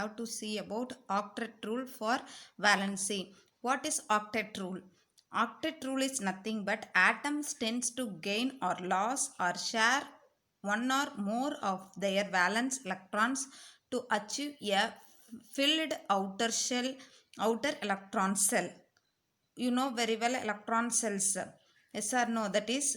have to see about octet rule for valency. What is octet rule? Octet rule is nothing but atoms tends to gain or lose or share one or more of their valence electrons to achieve a filled outer electron cell. You know very well electron cells. Yes or no? That is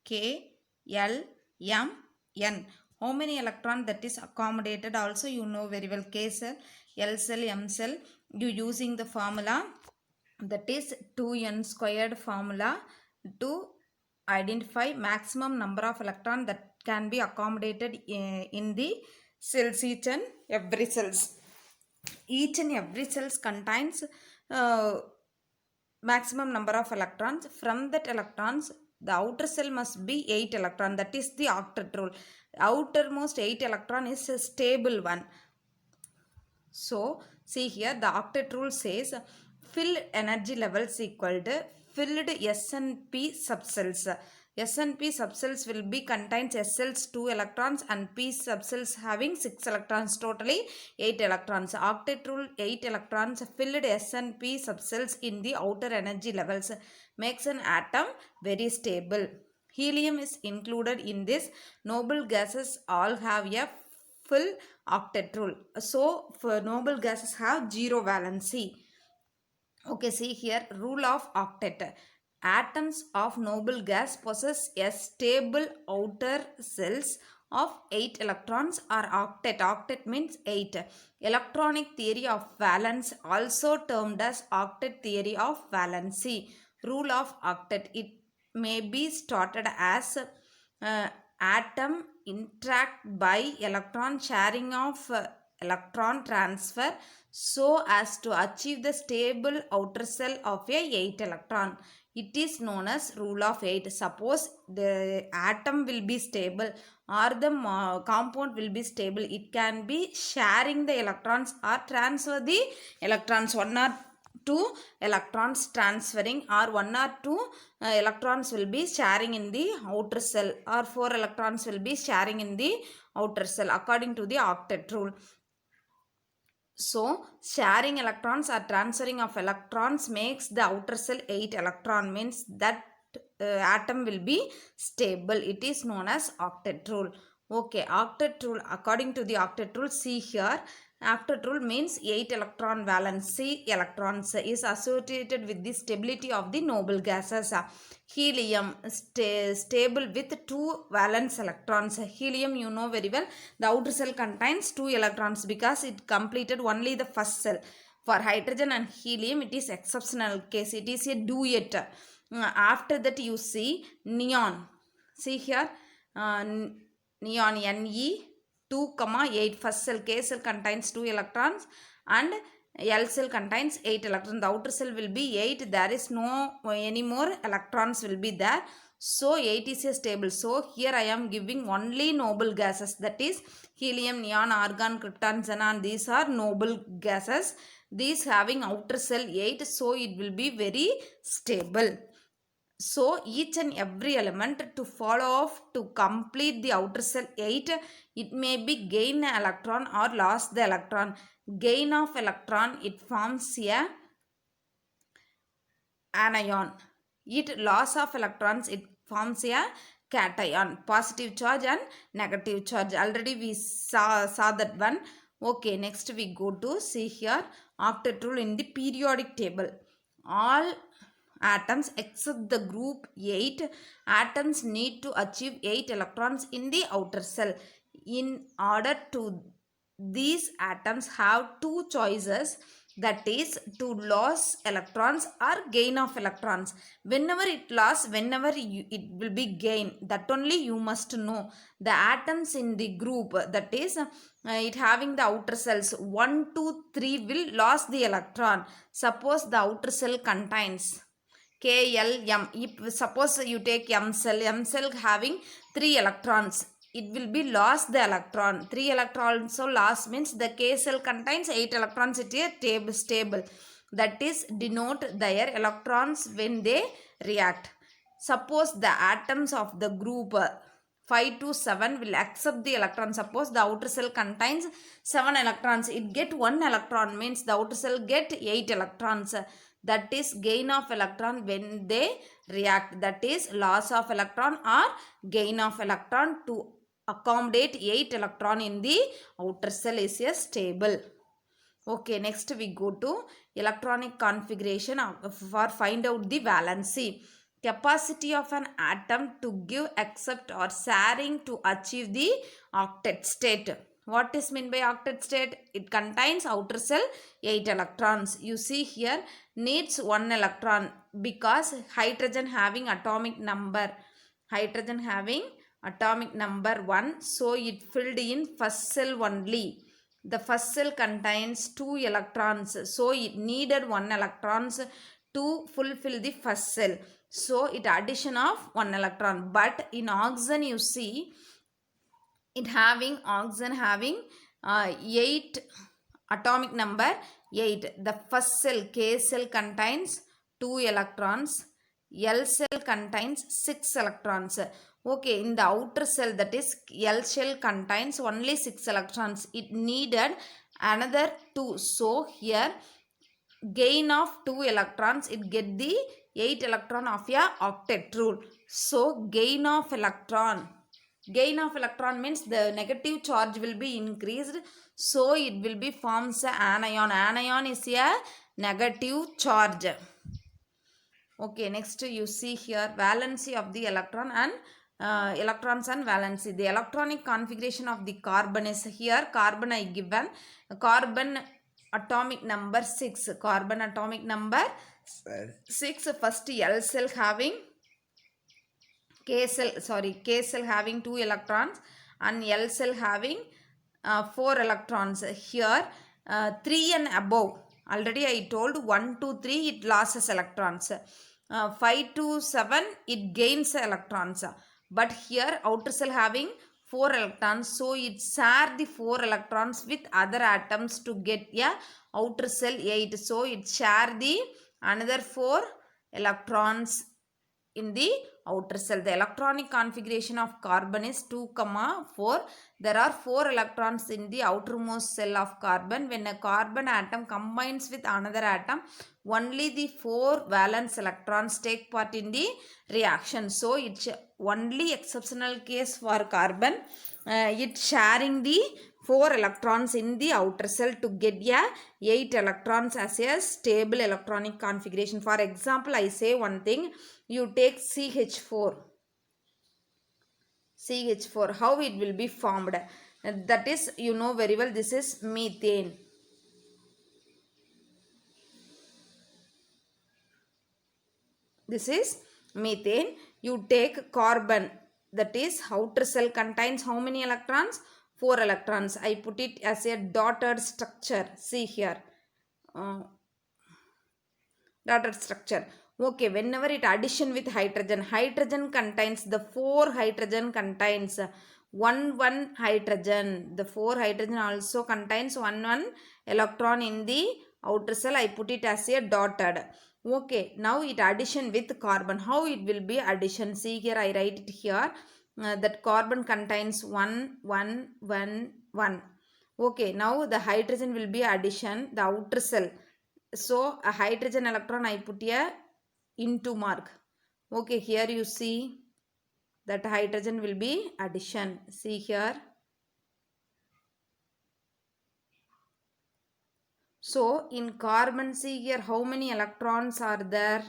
K, L, M, N. How many electron that is accommodated also you know very well. K cell, L cell, M cell. You using the formula that is 2n squared formula to identify maximum number of electron that can be accommodated in the cells. Each and every cells contains uh, maximum number of electrons. From that electrons the outer cell must be 8 electron. That is the octet rule. Outermost 8 electron is a stable one. So see here the octet rule says filled energy levels equal to filled SNP subcells. SNP subcells will be contains S cells 2 electrons and P subcells having 6 electrons, totally 8 electrons. Octet rule 8 electrons filled SNP subcells in the outer energy levels makes an atom very stable. Helium is included in this. Noble gases all have a full octet rule. So for noble gases have zero valency. Okay, see here rule of octet. Atoms of noble gas possess a stable outer cells of 8 electrons or octet. Octet means 8. Electronic theory of valence also termed as octet theory of valency. Rule of octet. It may be started as atom interact by electron sharing of electron transfer so as to achieve the stable outer cell of a 8 electron. It is known as rule of 8. Suppose the atom will be stable or the compound will be stable, it can be sharing the electrons or transfer the electrons. One or two electrons transferring or one or two electrons will be sharing in the outer cell or 4 electrons will be sharing in the outer cell according to the octet rule. So sharing electrons or transferring of electrons makes the outer cell 8 electron, means that atom will be stable. It is known as octet rule. Okay, octet rule, according to the octet rule, see here octet rule means 8 electron valency electrons is associated with the stability of the noble gases. Helium stable with 2 valence electrons. Helium you know very well, the outer cell contains 2 electrons because it completed only the first cell. For hydrogen and helium it is exceptional case, it is a duet. After that you see neon. See here neon Ne 2, 8. First cell K cell contains 2 electrons and L cell contains 8 electrons. The outer cell will be 8. There is no any more electrons will be there. So 8 is a stable. So here I am giving only noble gases, that is helium, neon, argon, krypton, xenon. These are noble gases. These having outer cell 8. So it will be very stable. So each and every element to follow off to complete the outer cell 8, it may be gain an electron or lost the electron. Gain of electron, it forms a anion. It loss of electrons, it forms a cation. Positive charge and negative charge. Already we saw that one. Okay, next we go to see here octet rule in the periodic table. All atoms except the group 8 atoms need to achieve 8 electrons in the outer cell. In order to these atoms have two choices, that is to lose electrons or gain of electrons. Whenever it loss, whenever it will be gain, that only you must know. The atoms in the group, that is it having the outer cells 1, 2, 3 will lose the electron. Suppose the outer cell contains K, L, M. If suppose you take M cell having 3 electrons, it will be lost the electron. 3 electrons so lost means the K cell contains 8 electrons. It is a stable. That is denote their electrons when they react. Suppose the atoms of the group 5 to 7 will accept the electron. Suppose the outer cell contains 7 electrons, it get 1 electron, means the outer cell get 8 electrons. That is gain of electron when they react. That is loss of electron or gain of electron. To accommodate 8 electron in the outer cell is a stable. Okay, next we go to electronic configuration for find out the valency. Capacity of an atom to give, accept or sharing to achieve the octet state. What is meant by octet state? It contains outer cell 8 electrons. You see here needs 1 electron because hydrogen having atomic number. Hydrogen having atomic number 1. So it filled in first cell only. The first cell contains 2 electrons. So it needed 1 electrons to fulfill the first cell. So it addition of 1 electron. But in oxygen you see it having oxygen having 8 atomic number 8. The first cell K cell contains 2 electrons. L cell contains 6 electrons. Okay, in the outer cell, that is L shell contains only 6 electrons. It needed another 2. So here gain of 2 electrons, it get the 8 electron of a octet rule. So gain of electron means the negative charge will be increased. So it will be forms a anion. Anion is a negative charge. Okay, next you see here valency of the electron and electrons and valency. The electronic configuration of the carbon is here. Carbon I given. Carbon atomic number 6. Carbon atomic number 6. First L cell having K cell having 2 electrons and L cell having 4 electrons. Here 3 and above. Already I told 1 to 3 it loses electrons. 5 to 7 it gains electrons. But here outer cell having 4 electrons. So it share the 4 electrons with other atoms to get a outer cell 8. So it share the another 4 electrons in the outer cell. The electronic configuration of carbon is 2, 4. There are 4 electrons in the outermost cell of carbon. When a carbon atom combines with another atom, only the 4 valence electrons take part in the reaction. So it's only exceptional case for carbon. It sharing the 4 electrons in the outer cell to get a 8 electrons as a stable electronic configuration. For example, I say one thing. You take CH4. How it will be formed? That is, you know very well, this is methane. This is methane. You take carbon. That is, outer cell contains how many electrons? 4 electrons. I put it as a dotted structure. See here. Dotted structure. Okay, whenever it addition with hydrogen contains the 4 hydrogen contains 1 hydrogen. The 4 hydrogen also contains 1 electron in the outer cell. I put it as a dotted. Okay, now it addition with carbon. How it will be addition? See here, I write it here. That carbon contains 1, 1, 1, 1. Okay, now the hydrogen will be addition, the outer cell. So a hydrogen electron I put here into mark. Okay, here you see that hydrogen will be addition. See here. So in carbon, see here how many electrons are there?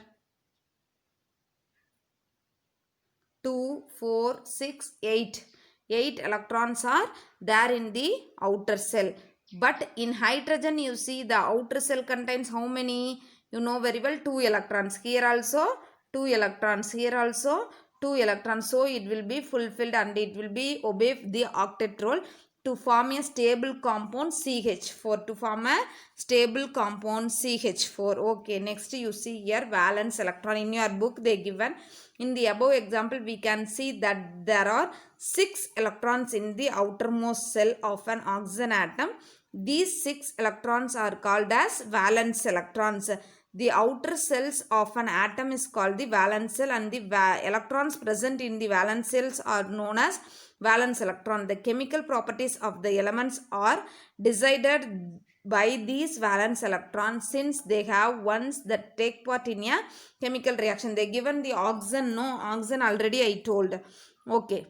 2, 4, 6, 8. 8 electrons are there in the outer cell. But in hydrogen, you see the outer cell contains how many? You know very well, 2 electrons. Here also 2 electrons. Here also 2 electrons. So it will be fulfilled and it will be obey the octet rule to form a stable compound CH4. To form a stable compound CH4. Okay, next you see here valence electron. In your book they given. In the above example, we can see that there are 6 electrons in the outermost cell of an oxygen atom. These 6 electrons are called as valence electrons. The outer cells of an atom is called the valence shell, and the electrons present in the valence cells are known as valence electron. The chemical properties of the elements are decided by these valence electrons, since they have ones that take part in a chemical reaction. They given the oxygen, no oxygen already I told. Okay,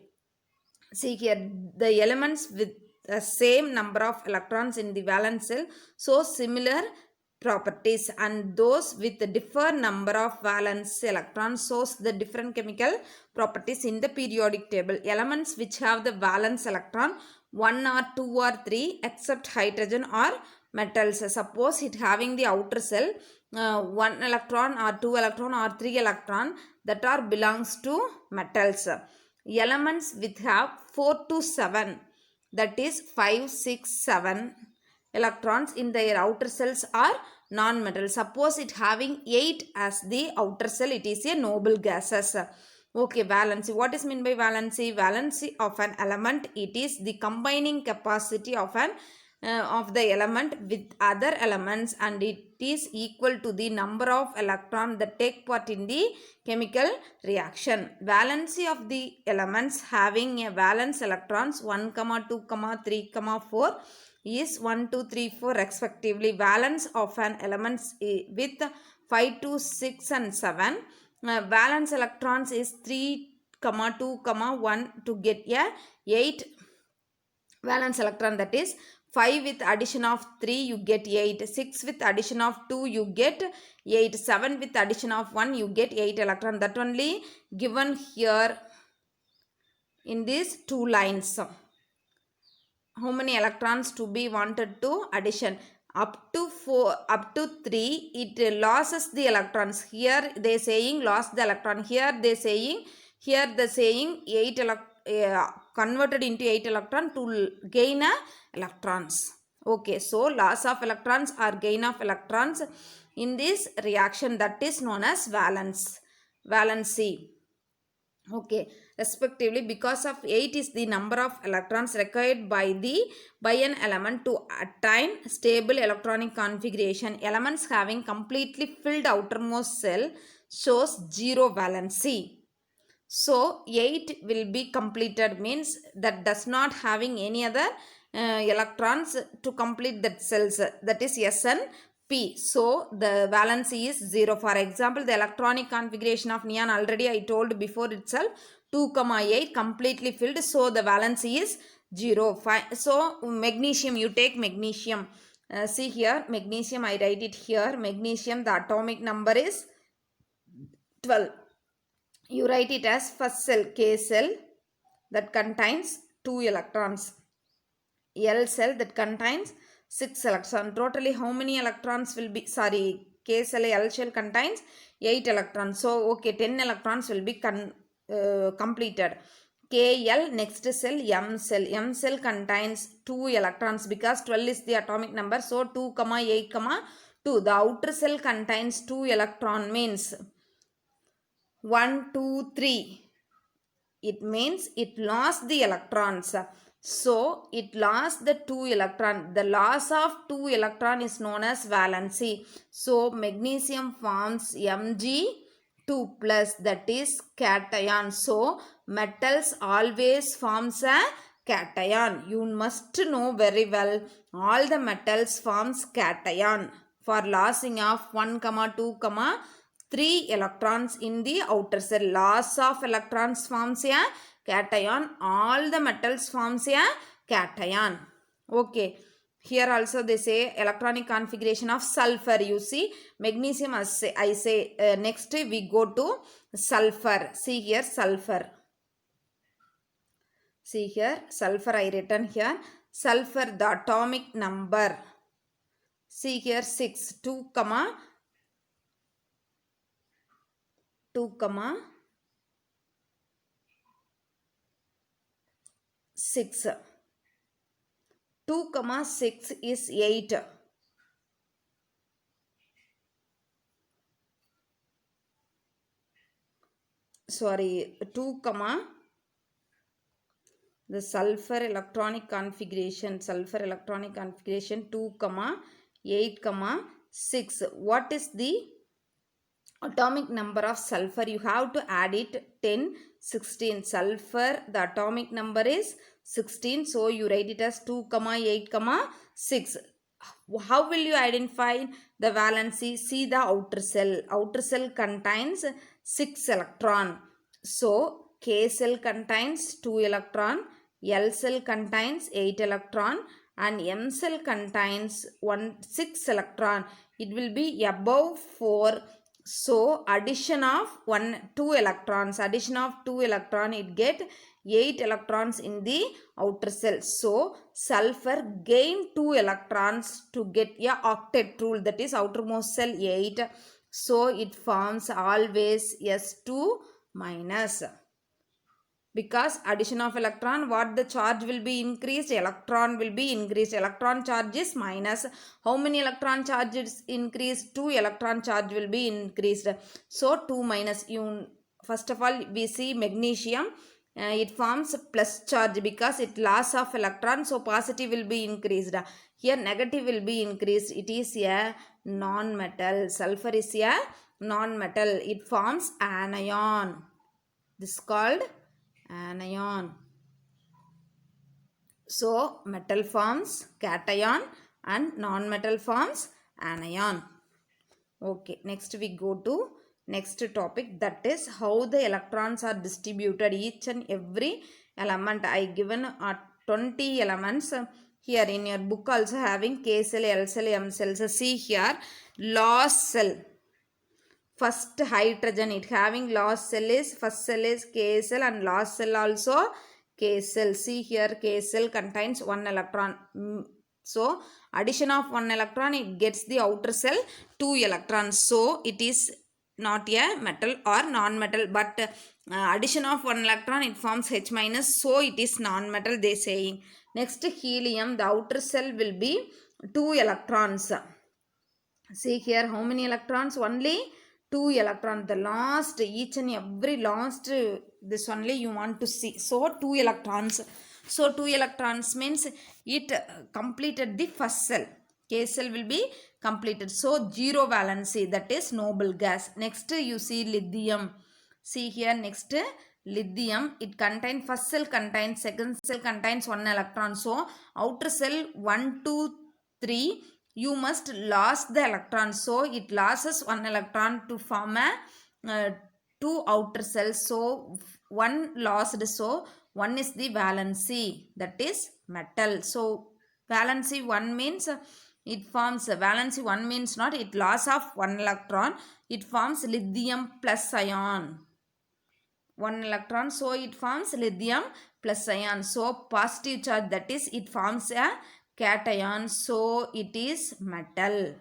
see here, the elements with the same number of electrons in the valence shell show similar properties, and those with the different number of valence electrons shows the different chemical properties in the periodic table. Elements which have the valence electron 1 or 2 or 3 except hydrogen or metals. Suppose it having the outer shell 1 electron or 2 electron or 3 electron, that are belongs to metals. Elements which have 4 to 7, that is 5, 6, 7 electrons in their outer cells are non-metal. Suppose it having 8 as the outer cell, it is a noble gases. Okay, valency. What is meant by valency? Valency of an element, it is the combining capacity of an of the element with other elements, and it is equal to the number of electrons that take part in the chemical reaction. Valency of the elements having a valence electrons 1, 2, 3, 4 is 1, 2, 3, 4 respectively. Valence of an element with 5 to 6 and 7. Valence electrons is 3, 2, 1 to get a 8 valence electron, that is 5 with addition of 3 you get 8, 6 with addition of 2 you get 8, 7 with addition of 1 you get 8 electron. That only given here in these two lines. How many electrons to be wanted to addition? Up to 4, up to 3 it loses the electrons. Here they saying lost the electron, here they saying, here the saying 8 converted into 8 electron to gain a electrons. Okay, so loss of electrons or gain of electrons in this reaction, that is known as valency. Okay, respectively, because of 8 is the number of electrons required by an element to attain stable electronic configuration. Elements having completely filled outermost shell shows 0 valency. So 8 will be completed, means that does not having any other electrons to complete that cells, that is S and P. So the valency is 0. For example, the electronic configuration of neon already I told before itself, 2, 8 completely filled. So the valency is 0. So magnesium, you take magnesium. See here, magnesium, I write it here. Magnesium, the atomic number is 12. You write it as first cell, K cell, that contains 2 electrons. L cell that contains 6 electrons. Totally how many electrons will be, sorry, K cell, L cell contains 8 electrons. So, okay, 10 electrons will be completed. KL, next cell, M cell. M cell contains 2 electrons because 12 is the atomic number. So, 2, 8, 2. The outer cell contains 2 electron, means 1, 2, 3. It means it lost the electrons. So, it lost the 2 electron. The loss of 2 electron is known as valency. So, magnesium forms Mg2 plus, that is cation. So, metals always forms a cation. You must know very well, all the metals forms cation for lossing of 1, 2, 3 electrons in the outer cell. Loss of electrons forms a cation. All the metals forms a cation. Okay. Here also they say electronic configuration of sulfur. You see magnesium, I say next we go to sulfur. See here sulfur. See here sulfur I written here. Sulfur, the atomic number. See here 6, 2, 6. 2, 6 is 8. Sorry, 2, the sulfur electronic configuration 2, 8, 6. What is the atomic number of sulfur? You have to add it 10, 16. Sulfur, the atomic number is 16. So you write it as 2, 8, 6. How will you identify the valency? See the outer cell. Outer cell contains 6 electron. So K cell contains 2 electron, L cell contains 8 electron, and M cell contains 6 electron. It will be above 4. So addition of 2 electrons, addition of 2 electron, it get 8 electrons in the outer cell. So sulfur gain 2 electrons to get a octet rule, that is outermost cell 8. So it forms always S2 minus. Because addition of electron, what the charge will be increased? Electron will be increased. Electron charge is minus. How many electron charge is increased? 2 electron charge will be increased. So 2 minus. First of all, we see magnesium. It forms plus charge because it loss of electron. So positive will be increased. Here negative will be increased. It is a non-metal. Sulfur is a non-metal. It forms anion. This is called anion. So metal forms cation and non-metal forms anion. Okay, next we go to next topic, that is how the electrons are distributed. Each and every element I given are 20 elements. Here in your book also having K cell, L cell, M cells. See here, lost cell, first hydrogen, it having lost cell is, first cell is K cell, and last cell also K cell. See here, K cell contains 1 electron. So addition of 1 electron, it gets the outer cell 2 electrons. So it is not a metal or non-metal, but addition of 1 electron, it forms H minus. So it is non-metal, they saying. Next, helium, the outer cell will be 2 electrons. See here, how many electrons? Only 2 electrons. The last, each and every last, this only you want to see. So 2 electrons. So 2 electrons means it completed the first cell. K cell will be completed. So 0 valency, that is noble gas. Next you see lithium. See here, next lithium, it contains, first cell contains, second cell contains 1 electron. So outer cell 1, 2, 3, you must lose the electron. So it loses 1 electron to form a 2 outer cells. So 1 lost. So 1 is the valency, that is metal. So valency 1 means it forms, valency 1 means not it loss of 1 electron, it forms lithium plus ion. 1 electron, so it forms lithium plus ion. So positive charge, that is it forms a cation. So it is metal.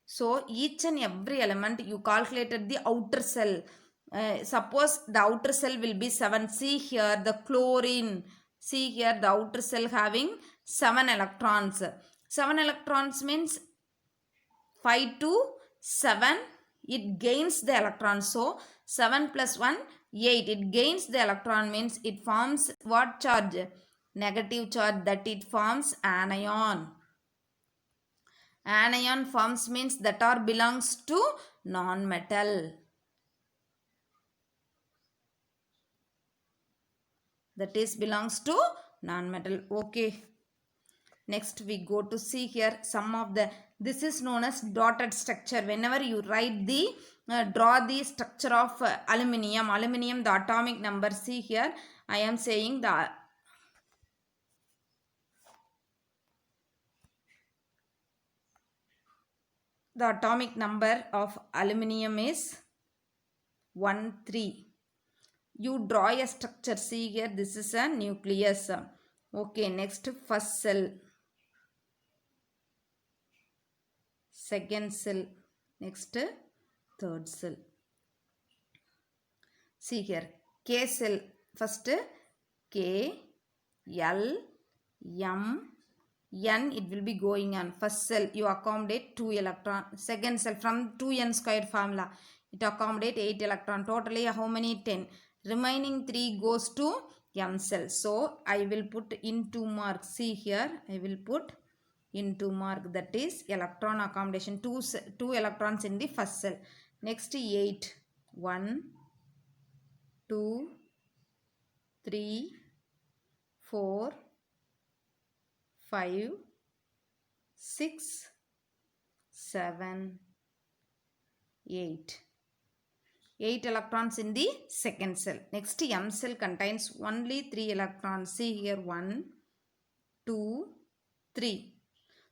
So each and every element you calculated the outer cell. Suppose the outer cell will be 7. See here the chlorine. See here the outer cell having 7 electrons. 7 electrons means 5 to 7. It gains the electron. So 7 plus 1, 8. It gains the electron means it forms what charge? Negative charge, that it forms anion. Anion forms means that are belongs to non-metal. That is belongs to non-metal. Okay. Next we go to see here some of the, this is known as dotted structure. Whenever you write the draw the structure of aluminium, the atomic number. See here, I am saying the atomic number of aluminium is 1, 3. You draw a structure. See here, this is a nucleus. Okay, next first cell, second cell, next third cell. See here, K cell, first K, L, M, N, it will be going on. First cell you accommodate 2 electron. Second cell from 2n squared formula, it accommodate 8 electron. Totally how many? 10. Remaining 3 goes to M cell. So I will put in 2 marks. See here, I will put in 2 mark, that is electron accommodation, two electrons in the first cell. Next 8, 1, 2, 3, 4, 5, 6, 7, 8. 8 electrons in the second cell. Next M cell contains only 3 electrons. See here 1, 2, 3.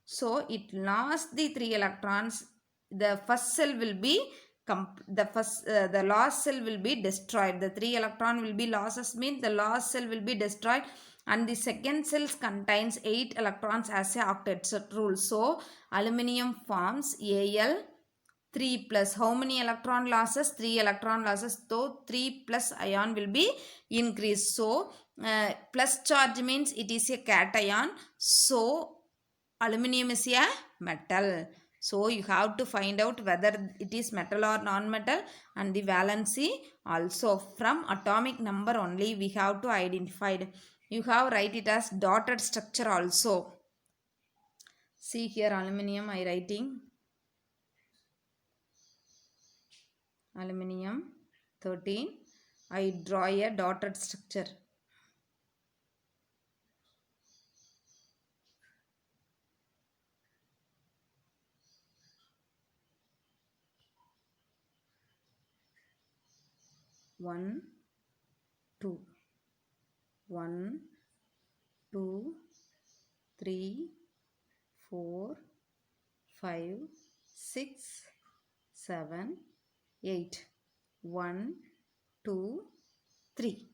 So it lost the 3 electrons. The first cell will be the last cell will be destroyed. The 3 electron will be losses, mean the last cell will be destroyed, and the second cell contains 8 electrons as a octet rule. So aluminum forms Al 3 plus. How many electron losses? 3 electron losses. So 3 plus ion will be increased. So plus charge means it is a cation. So aluminum is a metal. So you have to find out whether it is metal or non-metal, and the valency also. From atomic number only we have to identify. You have write it as dotted structure also. See here aluminum I writing. Aluminum 13. I draw a dotted structure. One, two, 1, 2, 3, 4, 5, 6, 7, 8. 1, 2, 3.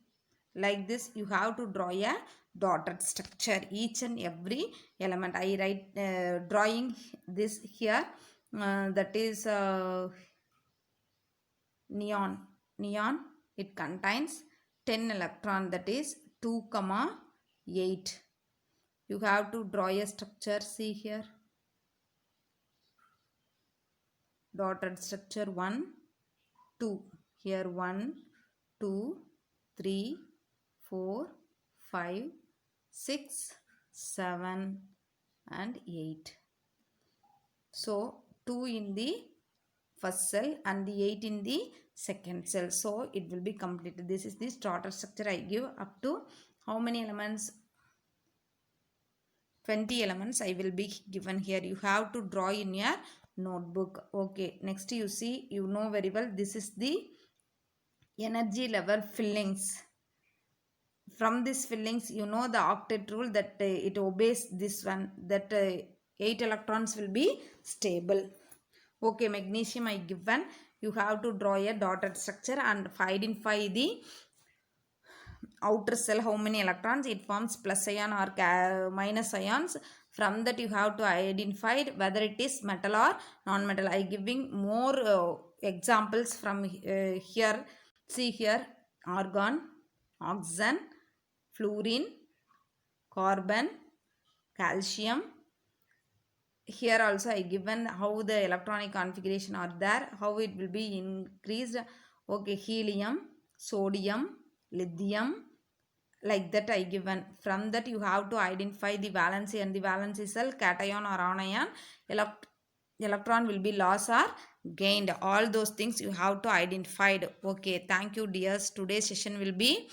Like this you have to draw a dotted structure each and every element. I write drawing this here, that is neon. It contains 10 electron, that is 2, 8. You have to draw a structure. See here dotted structure 1, 2. Here 1, 2, 3, 4, 5, 6, 7 and 8. So 2 in the first cell and the 8 in the second cell. So it will be completed. This is the starter structure I give up to how many elements? 20 elements I will be given here. You have to draw in your notebook. Okay, next you see, you know very well, this is the energy level fillings. From this fillings you know the octet rule, that it obeys this one, that 8 electrons will be stable. Okay, magnesium I given. You have to draw a dotted structure and identify the outer cell how many electrons it forms, plus ion or minus ions. From that you have to identify whether it is metal or non-metal. I giving more examples from here. See here argon, oxygen, fluorine, carbon, calcium. Here also I given how the electronic configuration are there, how it will be increased. Okay, helium, sodium, lithium, like that I given. From that you have to identify the valency, and the valency cell cation or anion, electron will be lost or gained. All those things you have to identify. Okay, thank you dears. Today's session will be